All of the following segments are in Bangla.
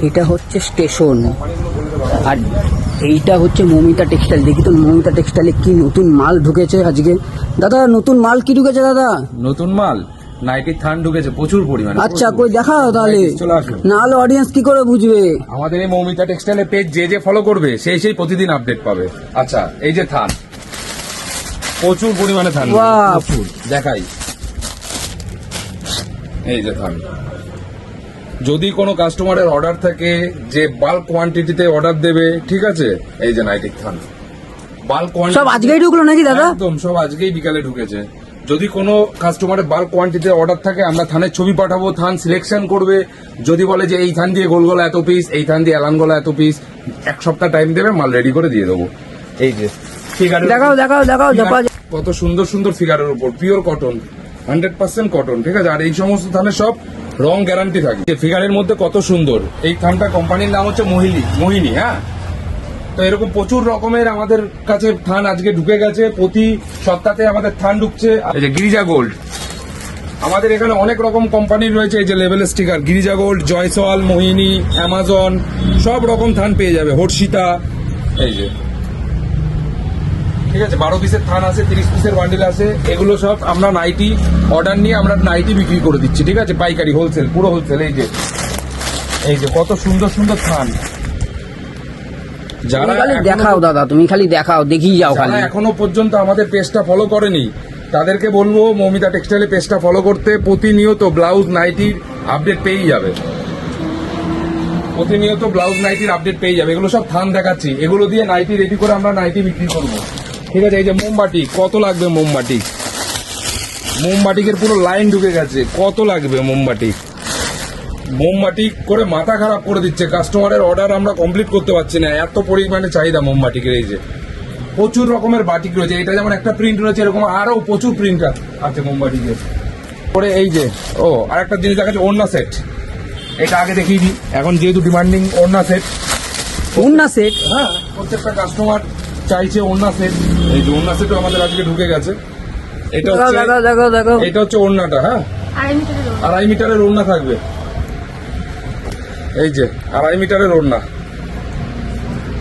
এটা হচ্ছে স্টেশন, আর এইটা হচ্ছে মৌমিতা টেক্সটাইল। দেখি তো মৌমিতা টেক্সটাইলে কি নতুন মাল ঢুকেছে আজকে। দাদা নতুন মাল কি ঢুকেছে দাদা? নতুন মাল নাইটির থান ঢুকেছে প্রচুর পরিমাণে। আচ্ছা কই দেখাও তাহলে, চলে আসুন। নাহলে অডিয়েন্স কি করে বুঝবে? আমাদের এই মৌমিতা টেক্সটাইলের পেজ যে ফলো করবে সেই প্রতিদিন আপডেট পাবে। আচ্ছা এই যে থান, প্রচুর পরিমাণে থান, বাহ! প্রচুর। দেখাই, এই যে থান। যদি কোনো কাস্টমারের অর্ডার থাকে যে বাল্ক কোয়ান্টিটিতে অর্ডার দেবে, ঠিক আছে, এই যে নাইটির থান বাল্ক কোয়ান্টিটি সব আজকেই ঢুকলো নাকি দাদা? একদম সব আজকেই বিকালে ঢুকেছে। যদি কোনো কাস্টমারের বাল্ক কোয়ান্টিটিতে অর্ডার থাকে আমরা থানের ছবি পাঠাবো, থান সিলেকশন করবে। যদি বলে যে এই থান দিয়ে গোল গলা এত পিস, এই থান দিয়ে এলান গলা এত পিস, এক সপ্তাহ টাইম দেবে, মাল রেডি করে দিয়ে দেবো। এই যে ফিগারের, দেখাও দেখাও দেখাও জপা। কত সুন্দর সুন্দর ফিগারের উপর পিওর কটন, 100% কটন, ঠিক আছে। আর এই সমস্ত থানের সব রং গ্যারান্টি থাকে। ফিগারের মধ্যে কত সুন্দর এই থানটা, কোম্পানির নাম হচ্ছে মোহিনী। হ্যাঁ, তো এরকম প্রচুর রকমের আমাদের কাছে থান আজকে ঢুকে গেছে। প্রতি সপ্তাহে আমাদের থান ঢুকছে। এই যে গিরিজা গোল্ড, আমাদের এখানে অনেক রকম কোম্পানি রয়েছে। এই যে লেভেল sticker, Girija gold, Jaiswal, Mohini, Amazon, সব রকম থান পেয়ে যাবে। হর্ষিতা, এই যে, ঠিক আছে। 12 পিসের থান আছে, 30 পিসের বান্ডিল আছে। এগুলো সব আমরা নাইটি অর্ডার নিয়ে আমরা নাইটি বিক্রি করে দিচ্ছি, ঠিক আছে, পাইকারি, হোলসেল, পুরো হোলসেল। এই যে কত সুন্দর সুন্দর থান। যারা দেখাও দাদা, তুমি খালি দেখাও, দেখিয়ে যাও খালি। এখনো পর্যন্ত আমাদের পেজটা ফলো করেনি তাদেরকে বলবো মৌমিতা টেক্সটাইলে পেজটা ফলো করতে। প্রতিনিয়ত ব্লাউজ নাইটির আপডেট পেয়ে যাবে, প্রতিনিয়ত ব্লাউজ নাইটির আপডেট পেয়ে যাবে। এগুলো সব থান দেখাচ্ছি, এগুলো দিয়ে নাইটি রেডি করে আমরা নাইটি বিক্রি করবো, ঠিক আছে। এই যে মোমবাটি, কত লাগবে মোমবাটি? মোমবাটিকের পুরো লাইন ঢুকে গেছে। কত লাগবে মোমবাটি? মোমবাটি করে মাথা খারাপ করে দিচ্ছে কাস্টমারের। অর্ডার আমরা কমপ্লিট করতে পারছি না, এত পরিমাণে চাহিদা মোমবাটিকের। এই যে প্রচুর রকমের বাটিক রয়েছে। এটা যেমন একটা প্রিন্ট রয়েছে, এরকম আরো প্রচুর প্রিন্ট আছে মোমবাটিকের পরে। এই যে আর একটা জিনিস দেখাচ্ছে, ওড়না সেট। এটা আগে দেখিয়ে দিই, এখন যেহেতু ডিমান্ডিং ওড়না সেট। ওড়না সেট, হ্যাঁ, প্রত্যেকটা কাস্টমার চাইছে ওড়না সেট। এই যে ওড়না সেটও আমাদের আজকে ঢুকে গেছে। এটা হচ্ছে, এটা হচ্ছে ওড়নাটা। হ্যাঁ, 2.5 মিটারের ওড়না থাকবে। এই যে 2.5 মিটারের ওড়না,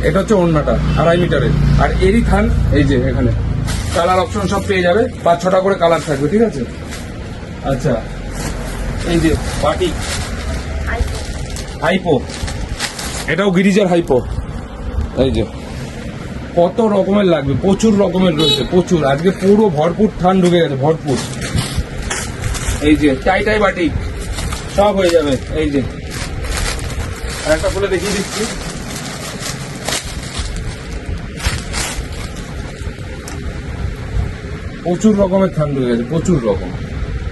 এটা হচ্ছে ওড়নাটা 2.5 মিটারের। আর এরই থান, এই যে এখানে কালার অপশন সব পেয়ে যাবে, 5-6টা করে কালার থাকবে, ঠিক আছে। আচ্ছা, এই যে বাটি হাইপো, এটাও গিরিজার হাইপো। এই যে কত রকমের লাগবে, প্রচুর রকমের রয়েছে, প্রচুর। আজকে পুরো ভরপুর থান ঢুকে গেছে, ভরপুর। এই যে টাই বাটি সব হয়ে যাবে। এই যে একটা খুলে দেখিয়ে দিচ্ছি। প্রচুর রকমের থান ঢুকে গেছে, প্রচুর রকম।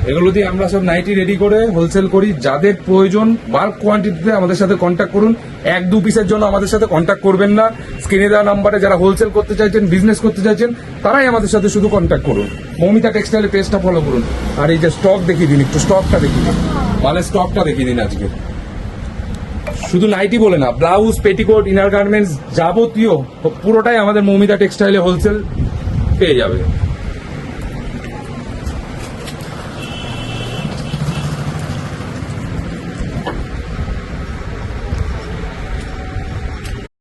এগুলো দিয়ে আমরা সব নাইটি রেডি করে হোলসেল করি। যাদের প্রয়োজন বাল্ক কোয়ান্টিটিতে আমাদের সাথে কন্ট্যাক্ট করুন। 1-2 পিসের জন্য আমাদের সাথে কন্ট্যাক্ট করবেন না। স্ক্রিনে দেওয়া নাম্বারে যারা হোলসেল করতে চাইছেন, বিজনেস করতে চাইছেন, তারাই আমাদের সাথে শুধু কন্ট্যাক্ট করুন। মৌমিতা টেক্সটাইলের পেজটা ফলো করুন। আর এই যে স্টক দেখিয়ে দিন, একটু স্টকটা দেখিয়ে দিন, মালের স্টকটা দেখিয়ে দিন। আজকে শুধু নাইটি বলে না, ব্লাউজ, পেটিকোট, ইনার গার্মেন্টস, যাবতীয় পুরোটাই আমাদের মৌমিতা টেক্সটাইলে হোলসেল পেয়ে যাবে।